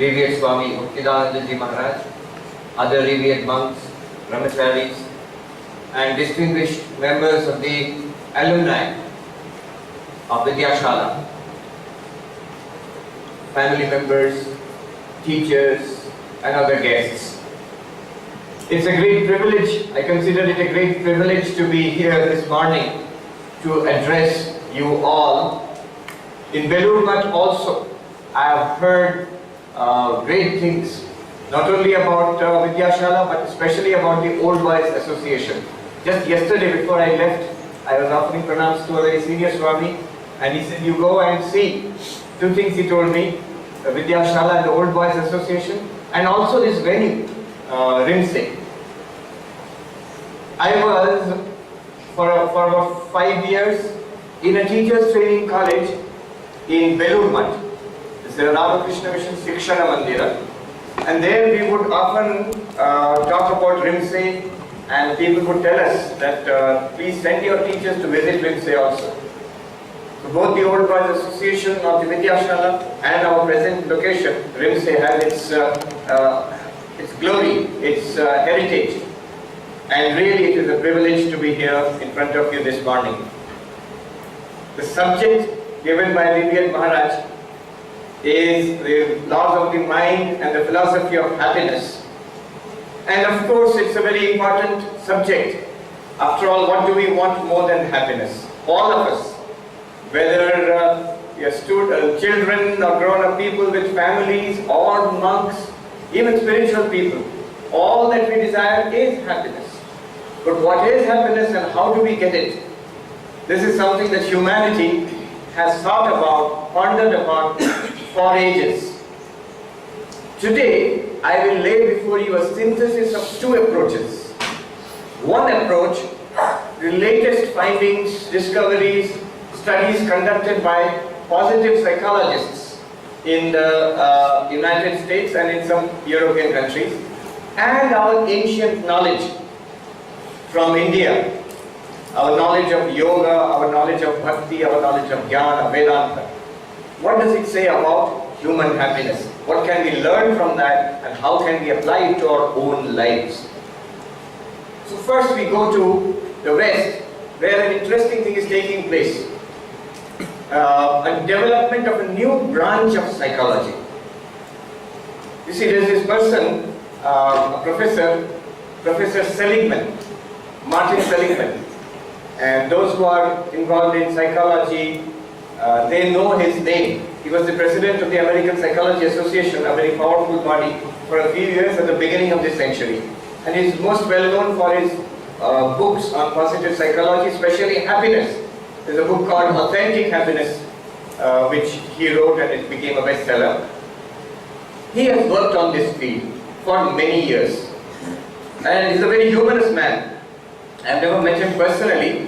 revered Swami Sarvapriyananda Maharaj, other revered monks, brahmacharis, and distinguished members of the alumni of Vidyashala, family members, teachers, and other guests. It's a great privilege, I consider it a great privilege to be here this morning to address you all. In Belur Math also, I have heard great things, not only about Vidyashala, but especially about the Old Boys Association. Just yesterday before I left, I was offering pranams to a very senior Swami, and he said, you go and see. Two things he told me, Vidyashala and the Old Boys Association, and also this venue, Rimse. I was, for about 5 years, in a teachers training college in Belur Math. It's a Ramakrishna Mission Shikshana Mandira. And there we would often talk about Rimse, and people would tell us that please send your teachers to visit Rimse also. So both the Old Boys Association of the Vidyashala and our present location, Rimse, has its glory, its heritage. And really it is a privilege to be here in front of you this morning. The subject given by Revered Maharaj is the laws of the mind and the philosophy of happiness. And of course it's a very important subject. After all, what do we want more than happiness? All of us, whether you're children or grown-up people with families or monks, even spiritual people, all that we desire is happiness. But what is happiness and how do we get it? This is something that humanity has thought about, pondered upon for ages. Today, I will lay before you a synthesis of two approaches. One approach, the latest findings, discoveries, studies conducted by positive psychologists in the United States and in some European countries, and our ancient knowledge from India, our knowledge of yoga, our knowledge of bhakti, our knowledge of jnana, Vedanta. What does it say about human happiness? What can we learn from that, and how can we apply it to our own lives? So first we go to the West, where an interesting thing is taking place. A development of a new branch of psychology. You see, there is this person, a Professor Seligman, Martin Seligman, and those who are involved in psychology, they know his name. He was the president of the American Psychology Association, a very powerful body, for a few years at the beginning of this century. And he is most well known for his books on positive psychology, especially happiness. There's a book called Authentic Happiness, which he wrote, and it became a bestseller. He has worked on this field for many years, and he's a very humorous man. I've never met him personally,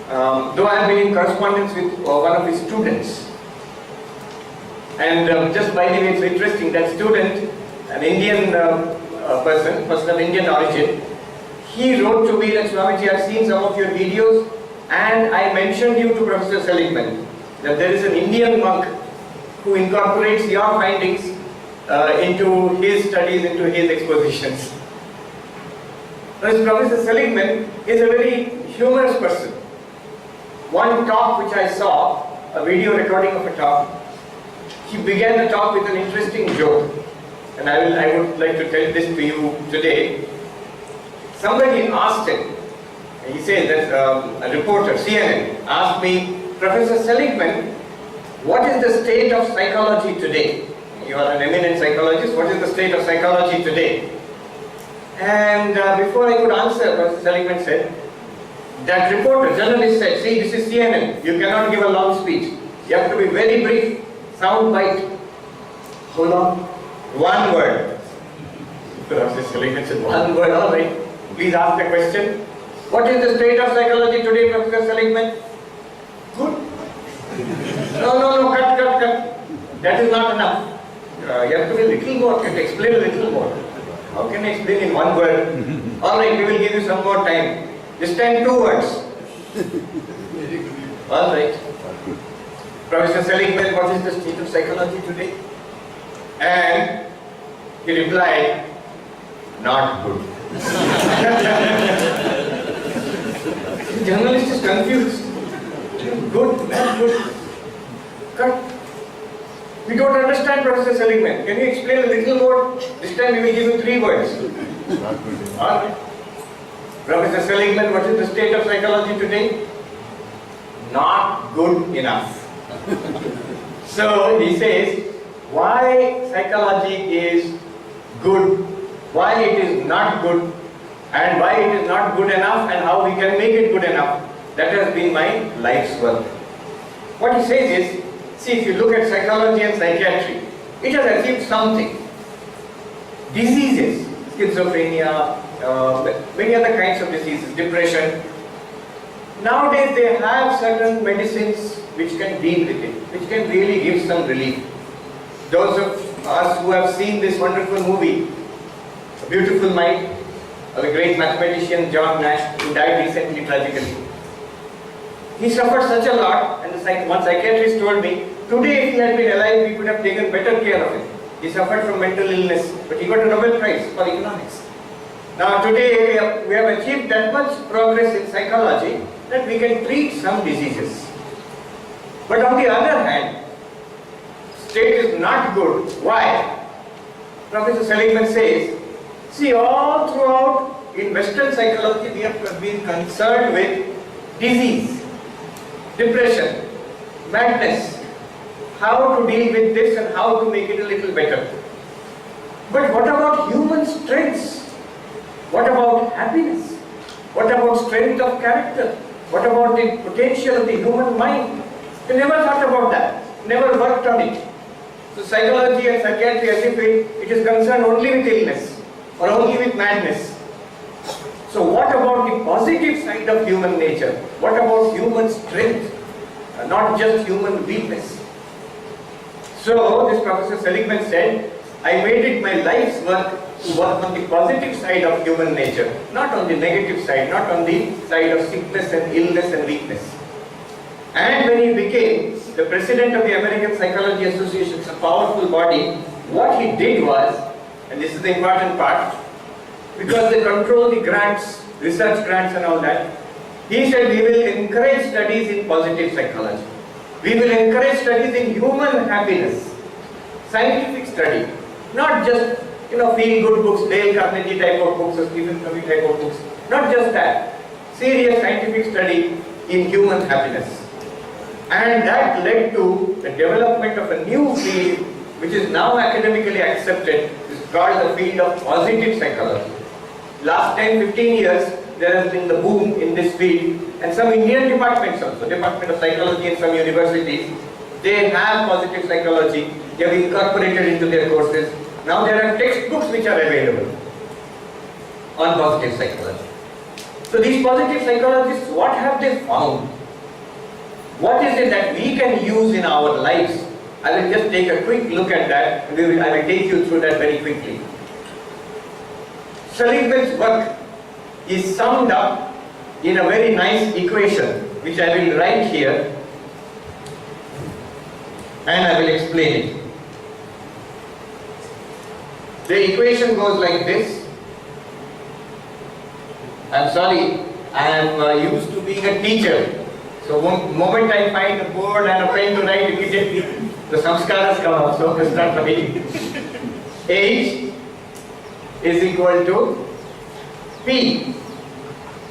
though I've been in correspondence with one of his students. And just by the way, it's interesting, that student, an Indian person of Indian origin, he wrote to me that, Swamiji, I've seen some of your videos, and I mentioned you to Professor Seligman, that there is an Indian monk who incorporates your findings into his studies, into his expositions. Whereas Professor Seligman is a very humorous person. One talk which I saw, a video recording of a talk, he began the talk with an interesting joke. And I would like to tell this to you today. Somebody asked him, he said that a reporter, CNN, asked me, Professor Seligman, what is the state of psychology today? You are an eminent psychologist, what is the state of psychology today? And before I could answer, Professor Seligman said, that reporter, journalist said, see, this is CNN, you cannot give a long speech. You have to be very brief, sound bite. Hold on, one word. Professor Seligman said, one word, all right. Please ask the question. What is the state of psychology today, Professor Seligman? Good. No, cut. That is not enough. You have to be a little more, can explain a little more. How can I explain in one word? All right, we will give you some more time. This time 2 words. All right. Professor Seligman, what is the state of psychology today? And he replied, not good. The journalist is confused. Good, not good. Cut. We don't understand, Professor Seligman. Can you explain a little more? This time we will give you 3 words. Not good enough. All right. Professor Seligman, what is the state of psychology today? Not good enough. So he says, why psychology is good, why it is not good, and why it is not good enough, and how we can make it good enough. That has been my life's work. What he says is, see, if you look at psychology and psychiatry, it has achieved something. Diseases, schizophrenia, many other kinds of diseases, depression. Nowadays they have certain medicines which can deal with it, which can really give some relief. Those of us who have seen this wonderful movie, A Beautiful Mind, of a great mathematician, John Nash, who died recently tragically. He suffered such a lot, and one psychiatrist told me, today if he had been alive, we could have taken better care of him. He suffered from mental illness, but he got a Nobel Prize for economics. Now today we have achieved that much progress in psychology that we can treat some diseases. But on the other hand, state is not good. Why? Professor Seligman says, see, all throughout in Western psychology we have been concerned with disease, depression, madness, how to deal with this and how to make it a little better. But what about human strengths? What about happiness? What about strength of character? What about the potential of the human mind? We never thought about that, never worked on it. So psychology and psychiatry, as if it is concerned only with illness or only with madness. So what about the positive side of human nature? What about human strength? Not just human weakness. So this Professor Seligman said, I made it my life's work to work on the positive side of human nature, not on the negative side, not on the side of sickness and illness and weakness. And when he became the president of the American Psychology Association, a powerful body, what he did was, and this is the important part, because they control the grants, research grants and all that, he said we will encourage studies in positive psychology. We will encourage studies in human happiness, scientific study, not just feel-good books, Dale Carnegie type of books or Stephen Covey type of books, not just that, serious scientific study in human happiness. And that led to the development of a new field which is now academically accepted. It's called the field of positive psychology. Last 10-15 years there has been the boom in this field, and some Indian departments also, Department of Psychology in some universities, they have positive psychology, they have incorporated into their courses. Now there are textbooks which are available on positive psychology. So these positive psychologists, what have they found? What is it that we can use in our lives? I will just take a quick look at that, and I will take you through that very quickly. Seligman's work is summed up in a very nice equation, which I will write here, and I will explain it. The equation goes like this. I'm sorry, I am used to being a teacher. So one moment I find a board and a pen to write, immediately the samskaras come up, so I start writing. H is equal to P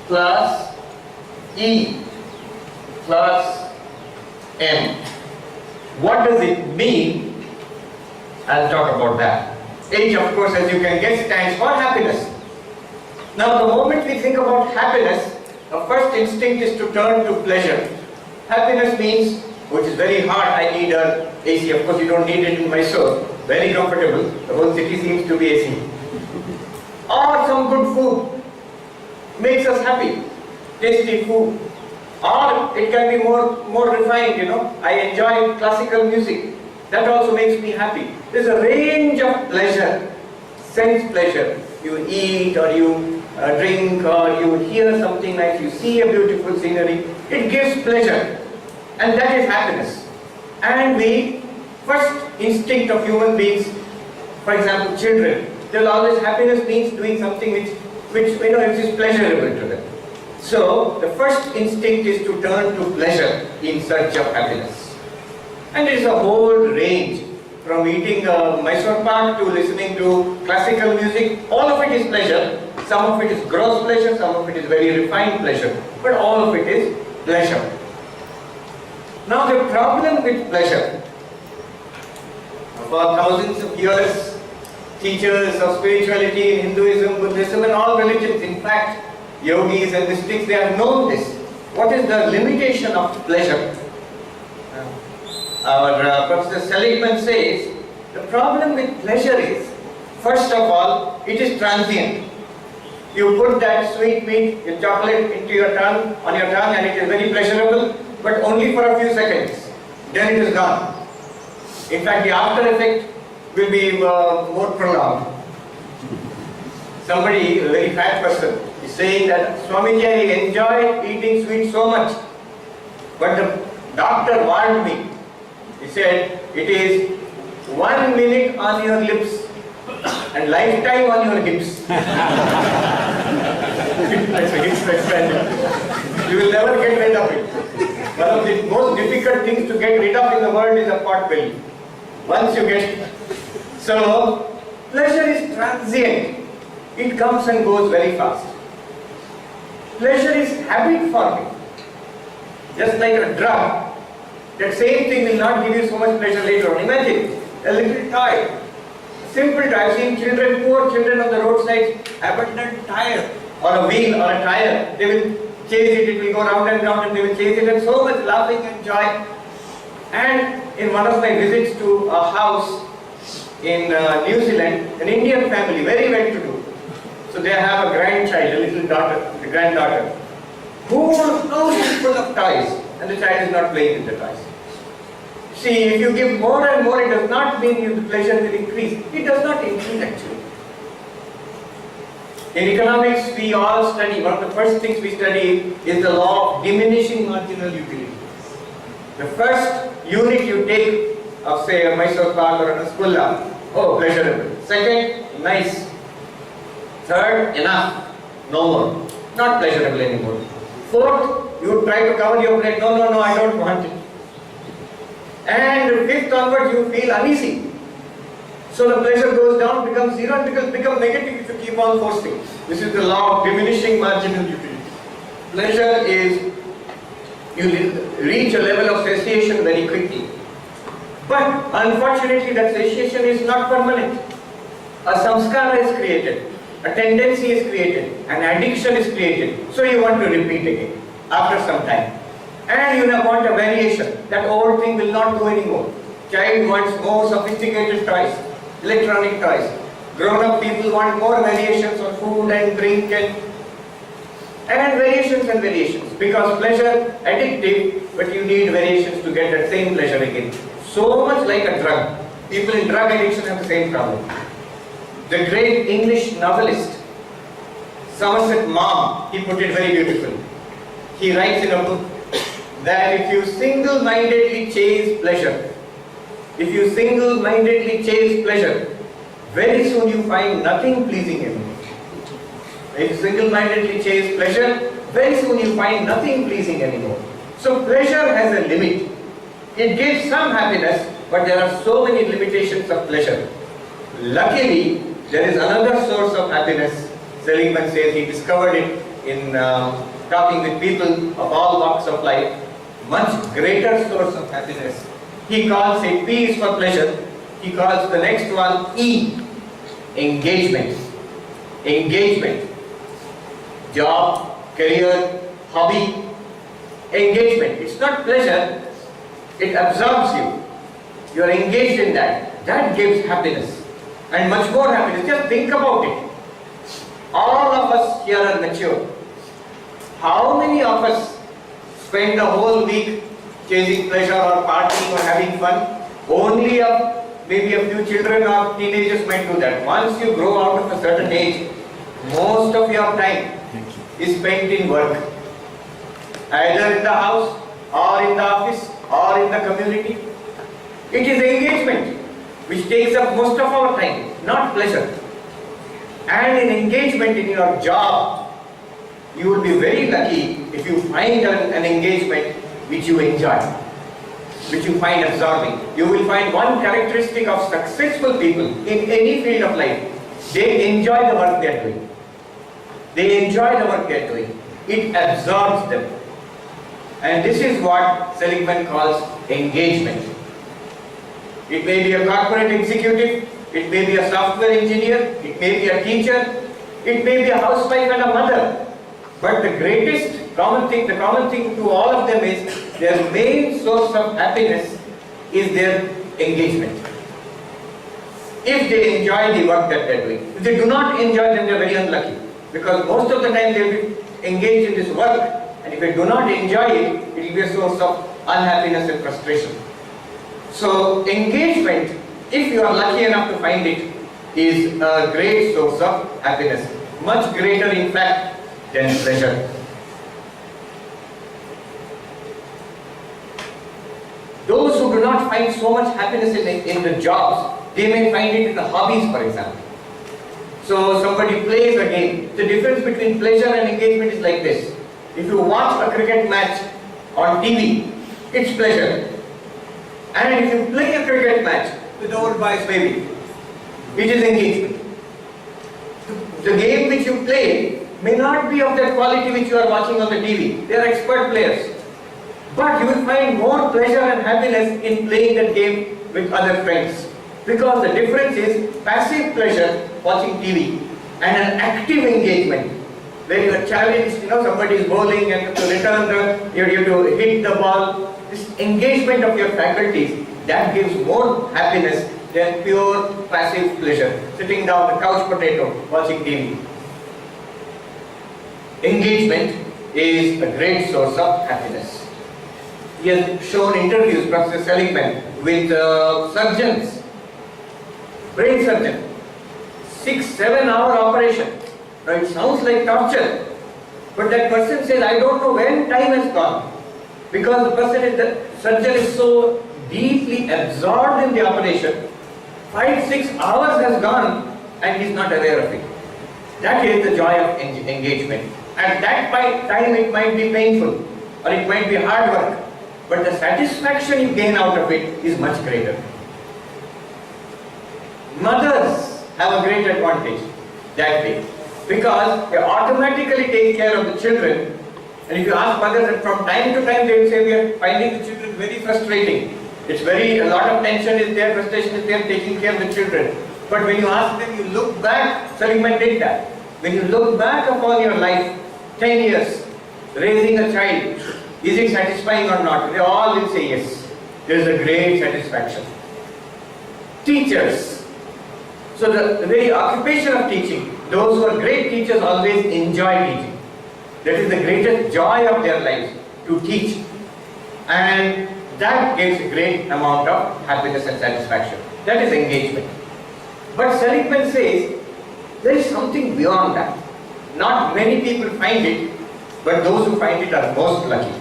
plus E plus M. What does it mean? I'll talk about that. H, of course, as you can guess, stands for happiness. Now, the moment we think about happiness, the first instinct is to turn to pleasure. Happiness means, which is very hard, I need an AC. Of course, you don't need it in Mysore. Very comfortable. The whole city seems to be AC. Or some good food makes us happy. Tasty food. Or it can be more refined, I enjoy classical music. That also makes me happy. There's a range of pleasure, sense pleasure. You eat or you drink or you hear something nice, you see a beautiful scenery. It gives pleasure. And that is happiness. And the first instinct of human beings For example, children, they'll always, happiness means doing something which is pleasurable to them. So the first instinct is to turn to pleasure in search of happiness. And there is a whole range, from eating Mysore pak to listening to classical music. All of it is pleasure. Some of it is gross pleasure, some of it is very refined pleasure, but all of it is pleasure. Now the problem with pleasure, for thousands of years, teachers of spirituality in Hinduism, Buddhism and all religions, in fact, yogis and mystics, they have known this. What is the limitation of pleasure? Our Professor Seligman says, the problem with pleasure is, first of all, it is transient. You put that sweet meat, your chocolate into your tongue, on your tongue, and it is very pleasurable, but only for a few seconds. Then it is gone. In fact, the after effect will be more prolonged. Somebody, a very fat person, is saying that Swamiji, I enjoyed eating sweets so much, but the doctor warned me. He said, it is 1 minute on your lips and lifetime on your hips. That's a hips expansion. You will never get rid of it. One of the most difficult things to get rid of in the world is a pot belly. Once you get... So, pleasure is transient. It comes and goes very fast. Pleasure is habit forming. Just like a drug. That same thing will not give you so much pleasure later on. Imagine a little toy, simple toy. I've seen children, poor children on the roadside, abandoned tire or a wheel or a tire. They will chase it, it will go round and round, and they will chase it, and so much laughing and joy. And in one of my visits to a house in New Zealand, an Indian family, very well to do. So they have a grandchild, a little daughter, the granddaughter, who is full of toys, and the child is not playing with the toys. See, if you give more and more, it does not mean the pleasure will increase. It does not increase actually. In economics, we all study, one of the first things we study is the law of diminishing marginal utility. The first unit you take of, say, a Mysore pak or a rasgulla, oh, pleasurable. Second, nice. Third, enough, no more, not pleasurable anymore. Fourth, you try to cover your plate, no, I don't want it. And fifth onwards, you feel uneasy. So the pleasure goes down, becomes zero, and become negative if you keep on forcing. This is the law of diminishing marginal utility. Pleasure is, you reach a level of satiation very quickly. But unfortunately, that satiation is not permanent. A samskara is created, a tendency is created, an addiction is created. So you want to repeat again after some time. And you want a variation. That old thing will not go anymore. Child wants more sophisticated toys, electronic toys. Grown-up people want more variations of food and drink and variations. Because pleasure addictive, but you need variations to get that same pleasure again. So much like a drug. People in drug addiction have the same problem. The great English novelist, Somerset Maugham, he put it very beautifully. He writes in a book that if you single-mindedly chase pleasure, very soon you find nothing pleasing anymore. If you single-mindedly chase pleasure, very soon you find nothing pleasing anymore. So pleasure has a limit. It gives some happiness, but there are so many limitations of pleasure. Luckily, there is another source of happiness. Seligman says he discovered it in talking with people of all walks of life. Much greater source of happiness. He calls it P is for pleasure. He calls the next one E, engagement. Engagement. Job, career, hobby, engagement. It's not pleasure, it absorbs you. You are engaged in that. That gives happiness. And much more happiness. Just think about it. All of us here are mature. How many of us spend the whole week chasing pleasure or partying or having fun? Only maybe a few children or teenagers might do that. Once you grow out of a certain age, most of your time is spent in work. Either in the house or in the office or in the community. It is engagement. which takes up most of our time, not pleasure. And in engagement in your job, you will be very lucky if you find an engagement which you enjoy, which you find absorbing. You will find one characteristic of successful people in any field of life: they enjoy the work they are doing. They enjoy the work they are doing. It absorbs them. And this is what Seligman calls engagement. It may be a corporate executive, it may be a software engineer, it may be a teacher, it may be a housewife and a mother. But the common thing to all of them is their main source of happiness is their engagement. If they enjoy the work that they are doing. If they do not enjoy, then they are very unlucky. Because most of the time they will be engaged in this work, and if they do not enjoy it, it will be a source of unhappiness and frustration. So engagement, if you are lucky enough to find it, is a great source of happiness. Much greater in fact than pleasure. Those who do not find so much happiness in the jobs, they may find it in the hobbies, for example. So somebody plays a game. The difference between pleasure and engagement is like this. If you watch a cricket match on TV, it's pleasure. And if you play a cricket match with old boys maybe, which is engagement. The game which you play may not be of that quality which you are watching on the TV. They are expert players. But you will find more pleasure and happiness in playing that game with other friends. Because the difference is passive pleasure, watching TV, and an active engagement, where you are challenged, somebody is bowling and to return you have to hit the ball. This engagement of your faculties, that gives more happiness than pure passive pleasure, sitting down the couch potato, watching TV. Engagement is a great source of happiness. He has shown interviews, Professor Seligman, with surgeons, brain surgeon, 6-7 hour operation. Now it sounds like torture, but that person says, I don't know when time has gone, because the surgeon is so deeply absorbed in the operation. 5-6 hours has gone and he is not aware of it. That is the joy of engagement. At that time it might be painful or it might be hard work, but the satisfaction you gain out of it is much greater. Mothers have a great advantage that way, because they automatically take care of the children. And if you ask mothers, that from time to time they will say, we are finding the children very frustrating. A lot of tension is there, frustration is there, taking care of the children. But when you ask them, you look back, Seligman did that. When you look back upon your life, 10 years, raising a child, is it satisfying or not? They all will say yes. There is a great satisfaction. Teachers. So the very occupation of teaching, those who are great teachers always enjoy teaching. That is the greatest joy of their lives, to teach. And that gives a great amount of happiness and satisfaction. That is engagement. But Seligman says, there is something beyond that. Not many people find it, but those who find it are most lucky.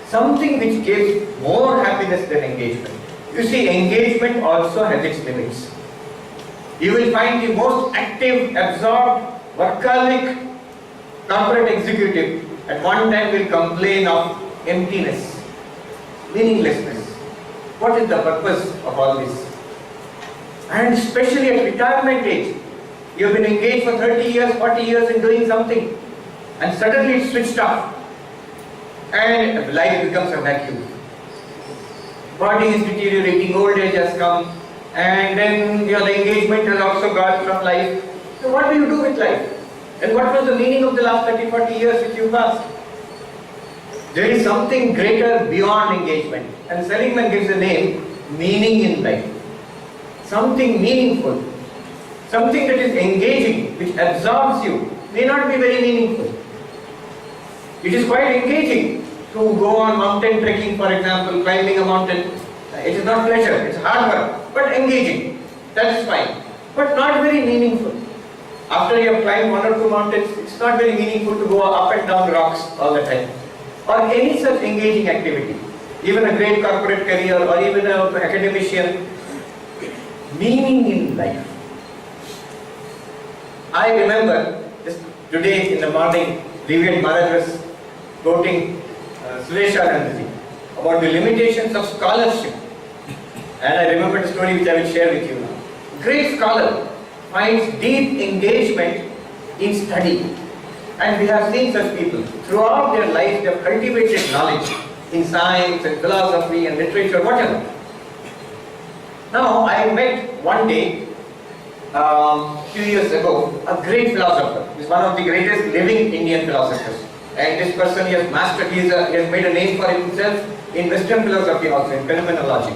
Something which gives more happiness than engagement. You see, engagement also has its limits. You will find the most active, absorbed, workaholic corporate executive at one time will complain of emptiness, meaninglessness. What is the purpose of all this? And especially at retirement age, you have been engaged for 30 years, 40 years in doing something, and suddenly it's switched off, and life becomes a vacuum. Body is deteriorating, old age has come, and then the engagement has also gone from life. So what do you do with life? And what was the meaning of the last 30, 40 years which you passed? There is something greater beyond engagement. And Seligman gives a name, meaning in life. Something meaningful. Something that is engaging, which absorbs you, may not be very meaningful. It is quite engaging to go on mountain trekking, for example, climbing a mountain. It is not pleasure, it's hard work, but engaging, satisfying, but not very meaningful. After you have climbed 1 or 2 mountains, it's not very meaningful to go up and down rocks all the time, or any such engaging activity. Even a great corporate career or even an academician, meaning in life. I remember just today in the morning, Reverend Maharaj was quoting Sureshanandaji about the limitations of scholarship. And I remember the story which I will share with you now. Great scholar finds deep engagement in study. And we have seen such people. Throughout their life, they have cultivated knowledge in science and philosophy and literature, whatever. Now, I met one day, few years ago, a great philosopher. He is one of the greatest living Indian philosophers. And this person, he has mastered, he has made a name for himself in Western philosophy also, in phenomenology.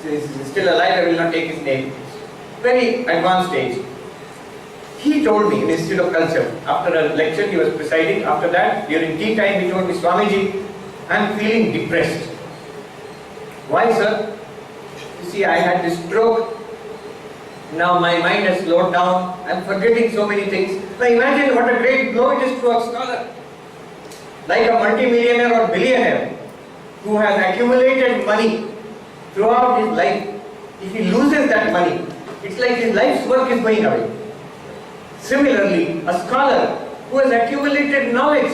He is still alive, I will not take his name. Very advanced age. He told me in Institute of Culture, after a lecture he was presiding, after that, during tea time, he told me, Swamiji, I am feeling depressed. Why, sir? You see, I had this stroke. Now my mind has slowed down. I am forgetting so many things. Now imagine what a great blow it is to a scholar. Like a multi-millionaire or billionaire who has accumulated money throughout his life. If he loses that money, it's like his life's work is going away. Similarly, a scholar who has accumulated knowledge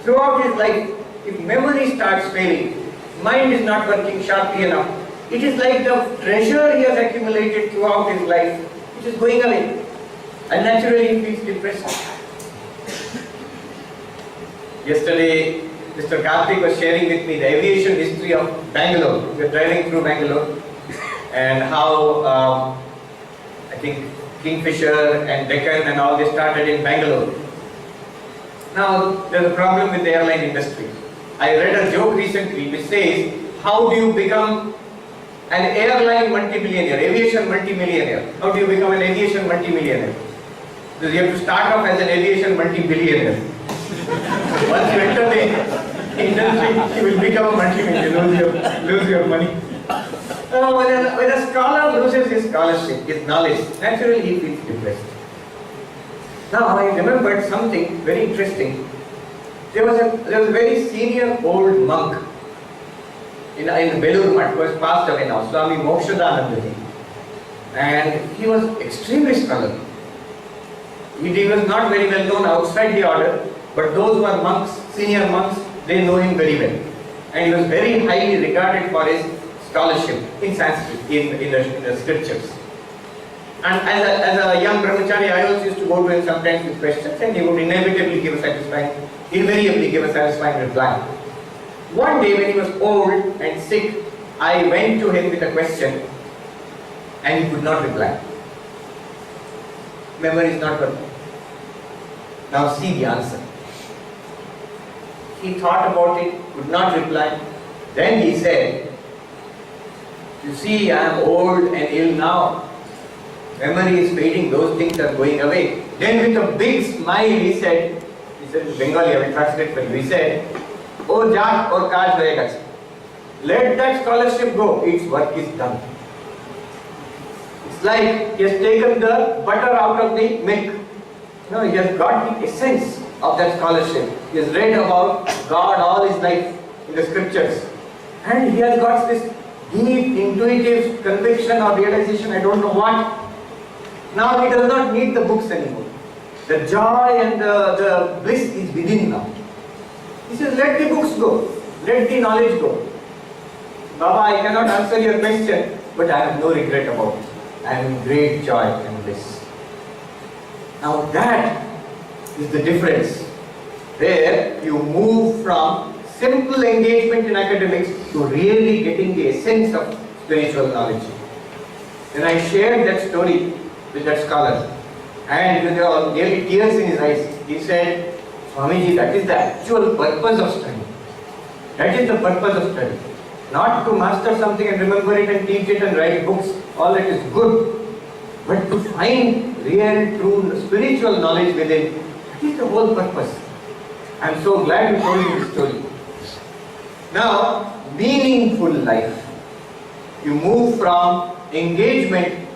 throughout his life, if memory starts failing, mind is not working sharply enough, it is like the treasure he has accumulated throughout his life, which is going away. And naturally he feels depressed. Yesterday, Mr. Karthik was sharing with me the aviation history of Bangalore. We were driving through Bangalore and how I think Kingfisher and Deccan and all they started in Bangalore. Now, there's a problem with the airline industry. I read a joke recently which says, how do you become an airline multimillionaire, aviation multimillionaire? How do you become an aviation multimillionaire? Because you have to start off as an aviation multi-billionaire. Once you enter the industry, you will become a multi-millionaire, lose your money. When a scholar loses his scholarship, his knowledge, naturally he feels depressed. Now I remembered something very interesting. There was a very senior old monk in Belur Math, who has passed away now, Swami Mokshadanandaji. And he was extremely scholarly. He was not very well known outside the order, but those who are monks, senior monks, they know him very well. And he was very highly regarded for his scholarship in Sanskrit, in the scriptures. And as a young brahmachari, I also used to go to him sometimes with questions, and he would invariably give a satisfying reply. One day when he was old and sick, I went to him with a question, and he could not reply. Memory is not working. Now see the answer. He thought about it, could not reply. Then he said, you see, I am old and ill now. Memory is fading, those things are going away. Then with a big smile he said in Bengali, I will translate for you. He said, oh Jaat or Kaj hoega. Let that scholarship go, its work is done. It's like he has taken the butter out of the milk. No, he has got the essence of that scholarship. He has read about God all his life in the scriptures. And he has got this deep, intuitive conviction or realization, I don't know what. Now he does not need the books anymore. The joy and the bliss is within now. He says, let the books go. Let the knowledge go. Baba, I cannot answer your question, but I have no regret about it. I am in great joy and bliss. Now that is the difference, where you move from simple engagement in academics to really getting the essence of spiritual knowledge. Then I shared that story with that scholar, and with nearly tears in his eyes, he said, Swamiji, that is the actual purpose of study. That is the purpose of study. Not to master something and remember it and teach it and write books, all that is good. But to find real, true, spiritual knowledge within, that is the whole purpose. I am so glad you told me this story. Now, meaningful life. You move from engagement,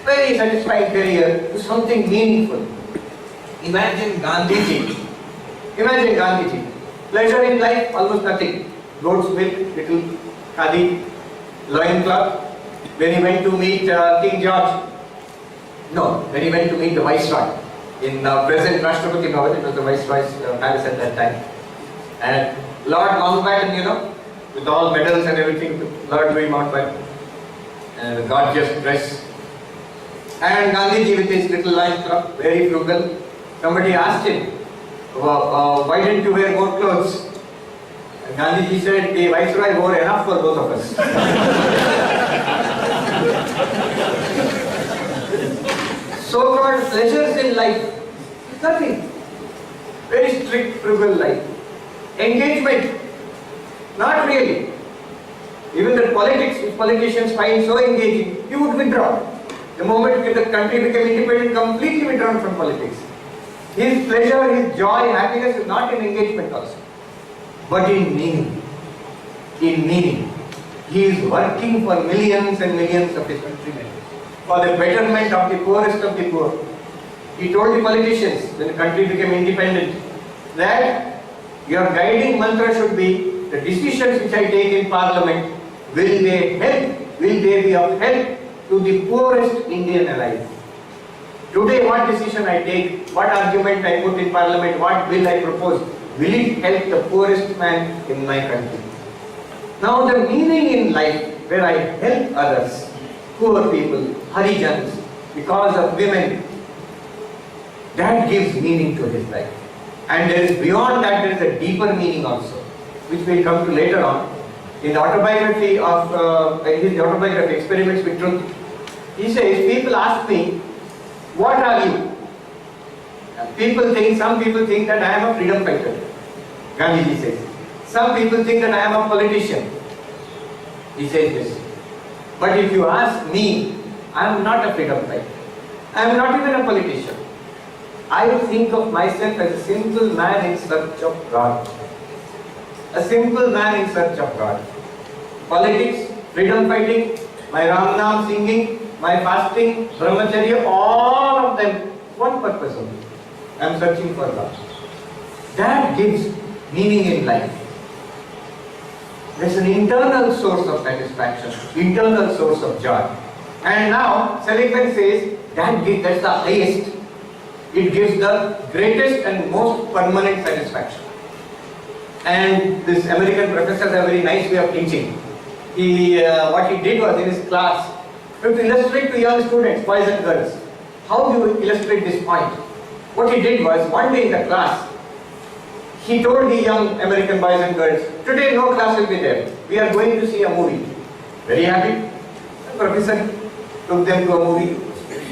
very satisfying career, to something meaningful. Imagine Gandhiji. Pleasure in life, almost nothing. Goat's milk, little khadi, loincloth, when he went to meet King George. No, when he went to meet the Viceroy in present Rashtrapati Bhavan, it was the Viceroy's palace at that time. And Lord Mountbatten, you know, with all medals and everything, Lord Louis Mountbatten, gorgeous dress. And Gandhiji with his little lunch cup, very frugal. Somebody asked him, why didn't you wear more clothes? And Gandhiji said, the Viceroy wore enough for both of us. So-called pleasures in life, nothing. Very strict, frugal life. Engagement, not really. Even the politics, which politicians find so engaging, you would withdraw. The moment the country became independent, completely withdrawn from politics. His pleasure, his joy, happiness is not in engagement also, but in meaning. In meaning. He is working for millions and millions of his countrymen, for the betterment of the poorest of the poor. He told the politicians, when the country became independent, that your guiding mantra should be, the decisions which I take in Parliament, will they be of help to the poorest Indian alive? Today, what decision I take, what argument I put in Parliament, what bill I propose, will it help the poorest man in my country? Now, the meaning in life, where I help others, poor people, Harijans, because of women, that gives meaning to his life. And there is, beyond that, there is a deeper meaning also, which we'll come to later on. In the autobiography of his autobiography, Experiments with Truth, he says, people ask me, what are you? Some people think that I am a freedom fighter. Gandhiji says. Some people think that I am a politician. He says this. But if you ask me, I am not a freedom fighter. I am not even a politician. I think of myself as a simple man in search of God. A simple man in search of God. Politics, freedom fighting, my Ram Naam singing, my fasting, brahmacharya, all of them, one purpose only. I am searching for God. That gives meaning in life. There's an internal source of satisfaction, internal source of joy. And now, Seligman says, that's the highest. It gives the greatest and most permanent satisfaction. And this American professor has a very nice way of teaching. What he did was, in his class, to illustrate to young students, boys and girls, how do you illustrate this point? What he did was, one day in the class, he told the young American boys and girls, today no class will be there. We are going to see a movie. Very happy. The professor took them to a movie.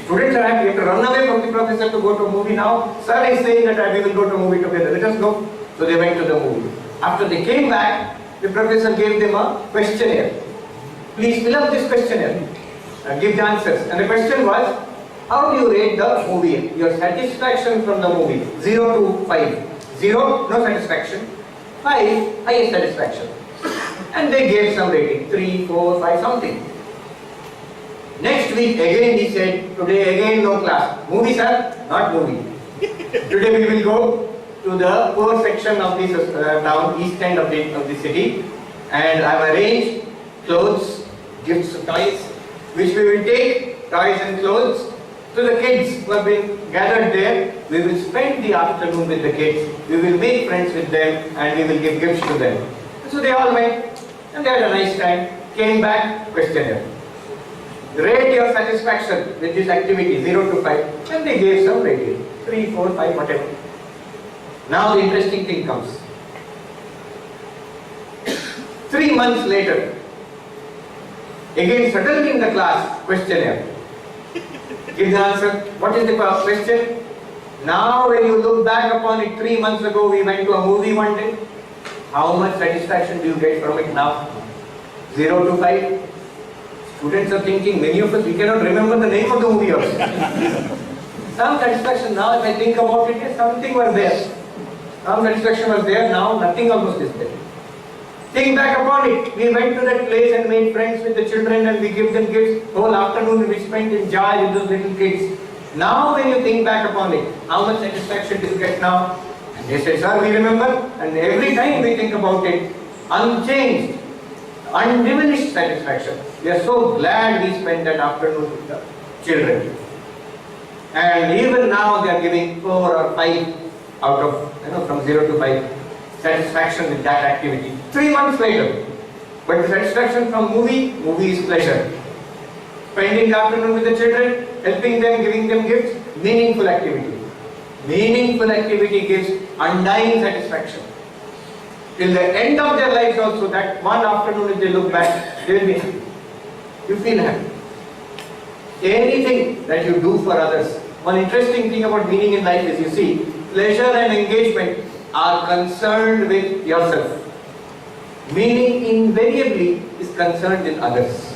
Students are happy. You have to run away from the professor to go to a movie now. Sir is saying that we will go to a movie together. Let us go. So they went to the movie. After they came back, the professor gave them a questionnaire. Please fill up this questionnaire. Give the answers. And the question was, how do you rate the movie? Your satisfaction from the movie. 0 to 5. 0, no satisfaction. 5, highest satisfaction. And they gave some rating. 3, 4, 5, something. Next week again he said, today again no class. Movie sir? Not movie. Today we will go to the poor section of this town, east end of the city. And I have arranged clothes, gifts, toys, which we will take, toys and clothes, to the kids who have been gathered there. We will spend the afternoon with the kids, we will make friends with them, and we will give gifts to them. So they all went, and they had a nice time, came back, questionnaire. Rate your satisfaction with this activity, 0 to 5, and they gave some rating, 3, 4, 5, whatever. Now the interesting thing comes. 3 months later, again suddenly in the class, questionnaire. Give the answer. What is the question? Now when you look back upon it, 3 months ago we went to a movie one day. How much satisfaction do you get from it now? 0 to 5. Students are thinking, many of us, we cannot remember the name of the movie also. Some satisfaction now, if I think about it, yes, something was there. Some satisfaction was there, now nothing almost is there. Think back upon it. We went to that place and made friends with the children and we gave them gifts. Whole afternoon we spent in joy with those little kids. Now when you think back upon it, how much satisfaction do you get now? And they say, sir, we remember. And every time we think about it, unchanged. undiminished satisfaction. We are so glad we spent that afternoon with the children. And even now they are giving 4 or 5 out of, from 0 to 5 satisfaction with that activity. 3 months later. But the satisfaction from movie is pleasure. Spending the afternoon with the children, helping them, giving them gifts, meaningful activity. Meaningful activity gives undying satisfaction. Till the end of their lives also, that one afternoon if they look back, they will be happy. You feel happy. Anything that you do for others. One interesting thing about meaning in life is, you see, pleasure and engagement are concerned with yourself. Meaning invariably is concerned with others.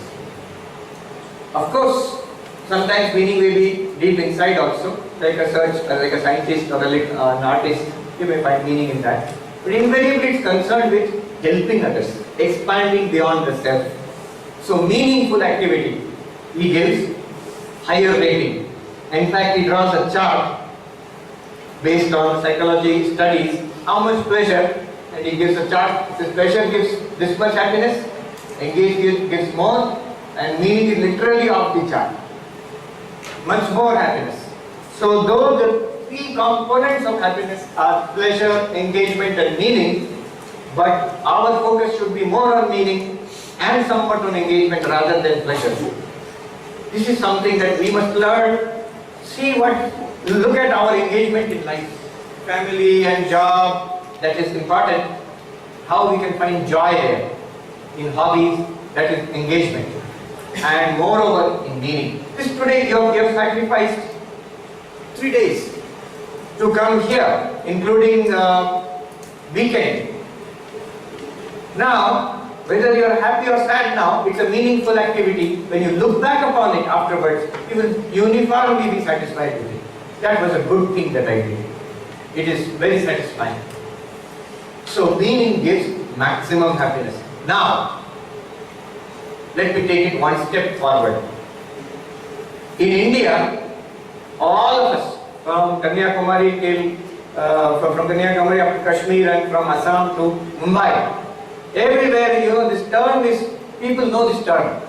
Of course, sometimes meaning may be deep inside also, like a search, like a scientist or an artist, you may find meaning in that. But invariably it's concerned with helping others, expanding beyond the self. So meaningful activity, he gives higher rating. In fact, he draws a chart based on psychology studies, how much pleasure, and he gives a chart. He says pleasure gives this much happiness, engagement gives more, and meaning is literally off the chart. Much more happiness. So though the 3 components of happiness are pleasure, engagement and meaning, but our focus should be more on meaning and somewhat on engagement rather than pleasure. This is something that we must learn. Look at our engagement in life. Family and job, that is important. How we can find joy there. In hobbies, that is engagement. And moreover, in meaning. This today you have sacrificed 3 days to come here, including weekend. Now, whether you are happy or sad now, it's a meaningful activity. When you look back upon it afterwards, you will uniformly be satisfied with it. That was a good thing that I did. It is very satisfying. So meaning gives maximum happiness. Now, let me take it one step forward. In India, all of us, from Kanyakumari from Kanyakumari up to Kashmir and from Assam to Mumbai, everywhere, this term is, people know this term.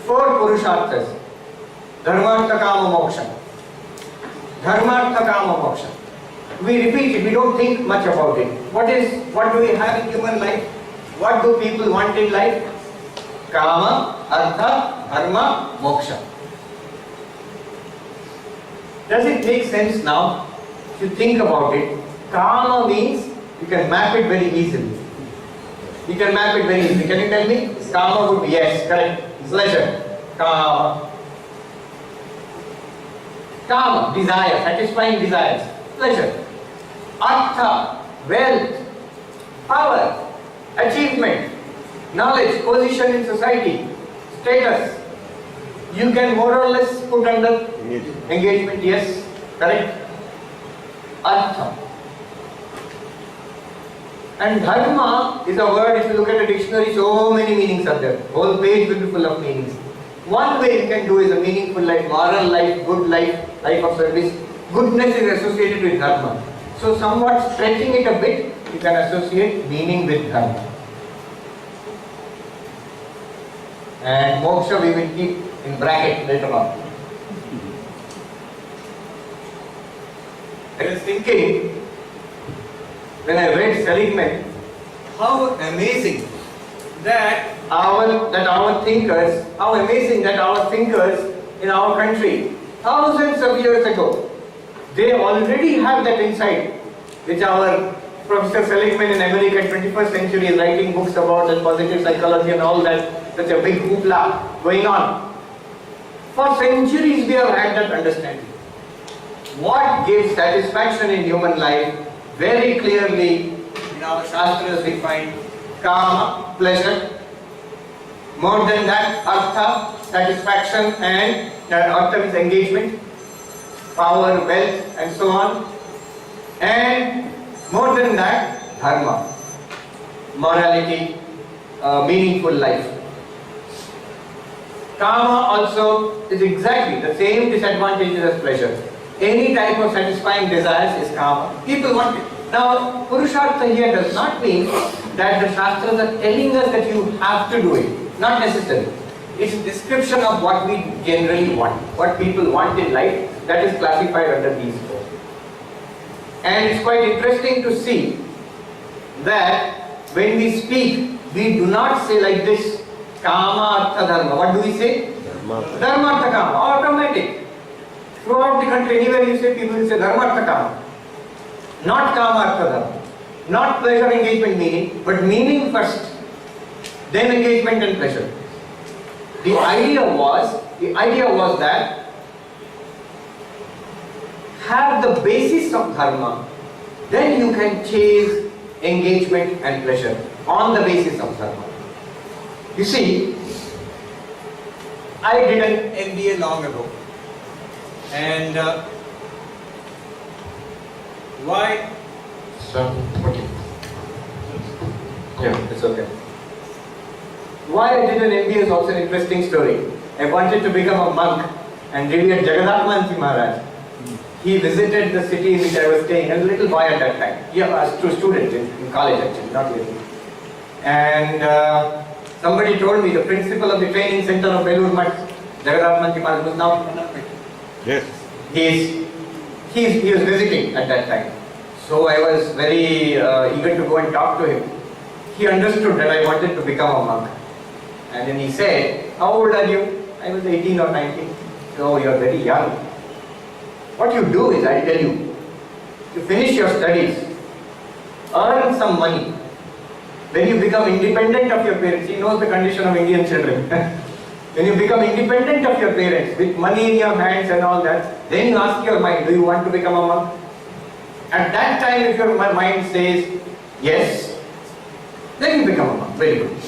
4 Purusharthas. Dharmartha Kama Moksha. Dharmartha Kama Moksha. We repeat it, we don't think much about it. What do we have in human life? What do people want in life? Kama, Artha, Dharma, Moksha. Does it make sense now? If you think about it, Kama means you can map it very easily. You can map it very easily. Can you tell me? Kama would be, yes, correct. Pleasure. Kama. Kama, desire, satisfying desires. Pleasure. Artha, wealth, power, achievement, knowledge, position in society, status. You can more or less put under engagement, yes, correct. Artha. And dharma is a word, if you look at a dictionary, so many meanings are there. Whole page will be full of meanings. One way you can do is a meaningful life, moral life, good life, life of service. Goodness is associated with dharma. So somewhat stretching it a bit, you can associate meaning with dharma. And moksha we will keep in bracket later on. I was thinking, when I read Seligman, how amazing that our thinkers in our country, thousands of years ago, they already have that insight, which our Professor Seligman in America in 21st century is writing books about, and positive psychology and all that, such a big hoopla going on. For centuries we have had that understanding. What gives satisfaction in human life? Very clearly in our Shastras we find Kama, pleasure. More than that, Artha, satisfaction, and Artha means engagement, power, wealth, and so on. And more than that, Dharma, morality, meaningful life. Kama also is exactly the same disadvantages as pleasure. Any type of satisfying desires is Kama. People want it. Now, Purushartha here does not mean that the Shastras are telling us that you have to do it. Not necessary. It's a description of what we generally want, what people want in life, that is classified under these four. And it's quite interesting to see that when we speak, we do not say like this, Kama Artha Dharma. What do we say? Dharma Artha Kama. Automatic. Throughout the country, anywhere you say, people will say Dharma Artha Kama. Not Kama Artha Dharma. Not pleasure, engagement, meaning, but meaning first, then engagement and pleasure. The idea was that have the basis of dharma, then you can chase engagement and pleasure on the basis of dharma. You see, I did an MBA long ago, and why? Okay. Yeah, it's okay. Why I did an MBA is also an interesting story. I wanted to become a monk, and Revered Jagadhatmanji Maharaj, he visited the city in which I was staying. I was a little boy at that time. Yeah, I was a student in college actually, not really. And somebody told me the principal of the training center of Belur Mutt, Jagadhatmanji Maharaj, was now yes. He was visiting at that time. So I was very eager to go and talk to him. He understood that I wanted to become a monk. And then he said, how old are you? I was 18 or 19. So you are very young. What you do is, I tell you, you finish your studies, earn some money. When you become independent of your parents, he knows the condition of Indian children. When you become independent of your parents, with money in your hands and all that, then you ask your mind, do you want to become a monk? At that time, if your mind says yes, then you become a monk. Very good.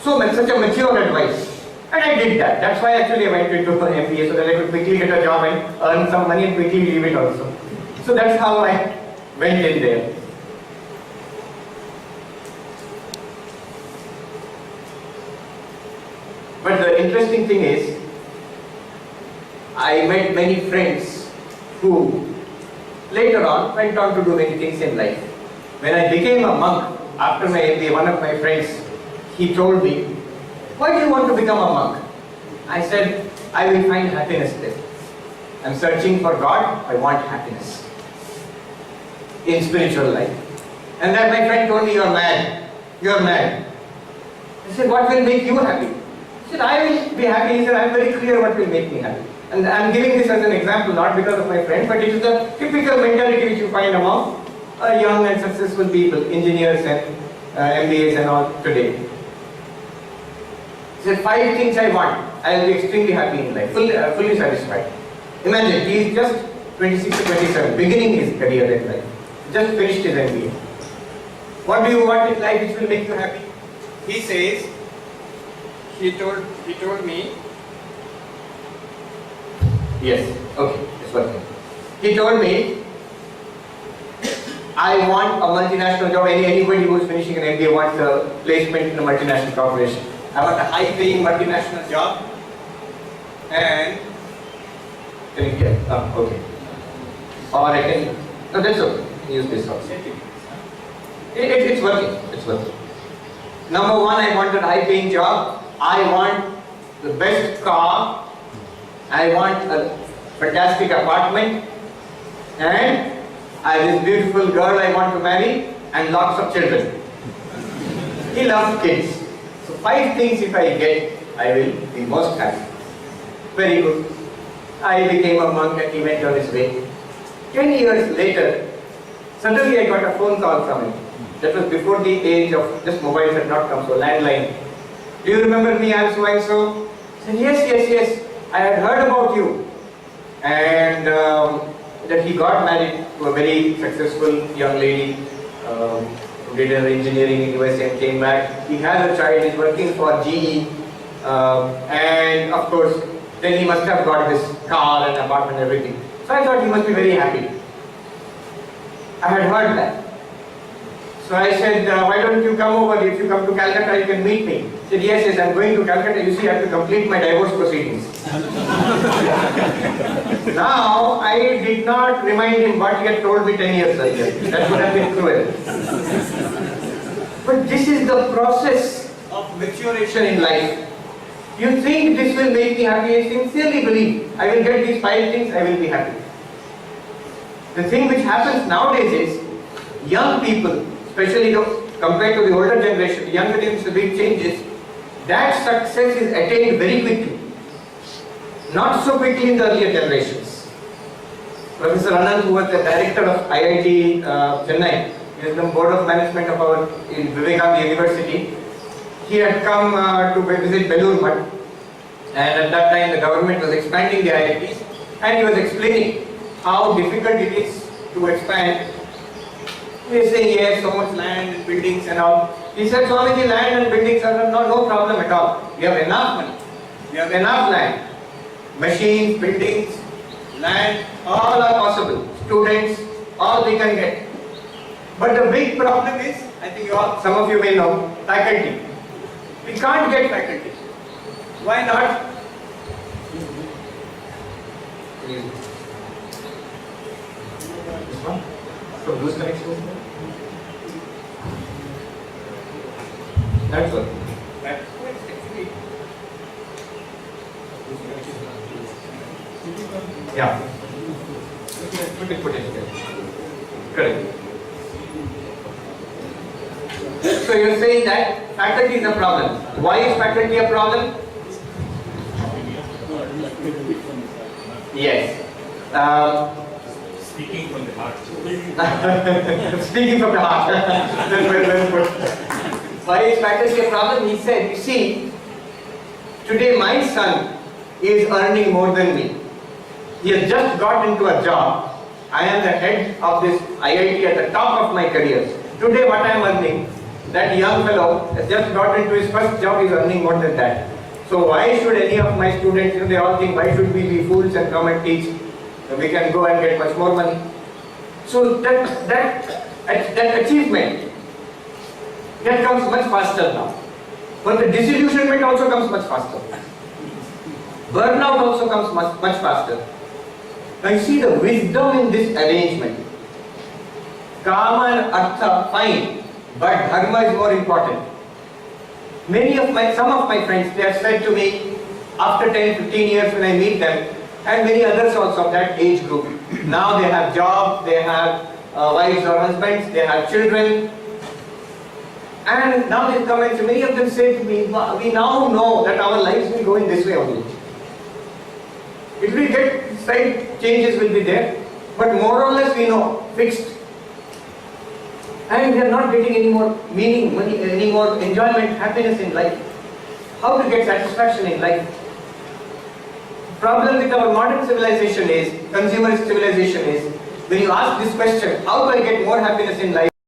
So such a mature advice. And I did that. That's why actually I went into an MBA, so that I could quickly get a job and earn some money and quickly leave it also. So that's how I went in there. But the interesting thing is, I met many friends who later on went on to do many things in life. When I became a monk after my MBA, one of my friends, he told me, why do you want to become a monk? I said, I will find happiness there. I'm searching for God, I want happiness in spiritual life. And then my friend told me, you're mad. You're mad. I said, what will make you happy? He said, I will be happy. He said, I'm very clear what will make me happy. And I'm giving this as an example, not because of my friend, but it is the typical mentality which you find among young and successful people, engineers and MBAs and all today. He said, 5 things I want. I will be extremely happy in life, fully satisfied. Imagine, he is just 26 to 27, beginning his career in life. Just finished his MBA. What do you want in life which will make you happy? He says, he told me, yes, okay, it's working. He told me, I want a multinational job. Anybody who is finishing an MBA wants a placement in a multinational corporation. I want a high-paying multinational job. And can you hear? Oh, okay. Or I can. No, that's okay. Use this also. It's working. It's working. Number 1, I want a high-paying job. I want the best car. I want a fantastic apartment. And I have this beautiful girl I want to marry and lots of children. He loves kids. So 5 things if I get, I will be most happy. Very good. I became a monk and he went on his way. 10 years later, suddenly I got a phone call from him. That was before the age of, just mobiles had not come, so landline. Do you remember me? I am so and so. I said, yes. I had heard about you. And that he got married to a very successful young lady who did her engineering in USA and came back. He has a child, he's working for GE. And of course, then he must have got his car and apartment and everything. So I thought he must be very happy. I had heard that. So I said, why don't you come over? If you come to Calcutta, you can meet me. He said, yes, I'm going to Calcutta. You see, I have to complete my divorce proceedings. Now, I did not remind him what he had told me 10 years earlier. That would have been cruel. But this is the process of maturation in life. You think this will make me happy, I sincerely believe I will get these 5 things, I will be happy. The thing which happens nowadays is, young people, especially compared to the older generation, young generation, the big changes, that success is attained very quickly. Not so quickly in the earlier generations. Professor Anand, who was the director of IIT Chennai, he is the board of management of our Vivekananda University. He had come to visit Belur Mutt, and at that time the government was expanding the IITs, and he was explaining how difficult it is to expand. He was saying, yes, so much land and buildings and all. He said, Swamiji, land and buildings are no problem at all. We have enough money. We have enough land. Machines, buildings, land, all are possible. Students, all we can get. But the big problem is, I think some of you may know, faculty. We can't get faculty. Why not? This one? So whose connection is there? That's one. Yeah. Put it there. Correct. So you're saying that faculty is a problem. Why is faculty a problem? Yes. Speaking from the heart. Speaking from the heart. Why is faculty a problem? He said, you see, today my son is earning more than me. He has just got into a job. I am the head of this IIT at the top of my career. Today what I am earning, that young fellow has just got into his first job, is earning more than that. So why should any of my students, they all think, why should we be fools and come and teach? We can go and get much more money. So that achievement, that comes much faster now. But the disillusionment also comes much faster. Burnout also comes much faster. Now you see the wisdom in this arrangement. Kama and Artha, fine, but Dharma is more important. Some of my friends, they have said to me, after 10, 15 years when I meet them, and many others also of that age group, now they have jobs, they have wives or husbands, they have children, and now they come and say, many of them say to me, we now know that our lives will go in this way only. It will get, slight changes will be there, but more or less we know, fixed. And we are not getting any more meaning, money, any more enjoyment, happiness in life. How to get satisfaction in life? Problem with our modern civilization is, consumerist civilization is, when you ask this question, how do I get more happiness in life?